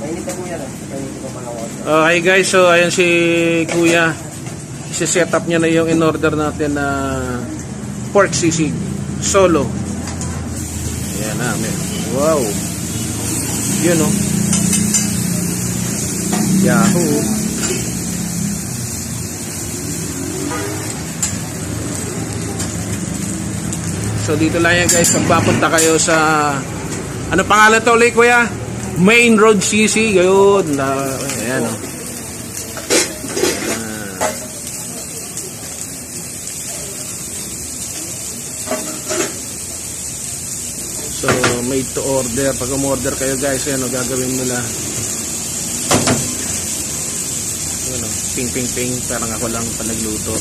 Mainit na kuya na. Mainit ko malawag. Okay guys, so ayan si Kuya. I-set up niya na yung in-order natin na pork sisig solo. Ayan na. Wow. Yun o. Yahoo. So dito lang yan guys, pagpapunta kayo sa ano pangalan to ulit kuya? Main Road CC, yun. Ayan o. So made to order. Pag umorder kayo guys, ayan o, gagawin nila. Ayan o, ping ping ping, parang ako lang pa nagluto.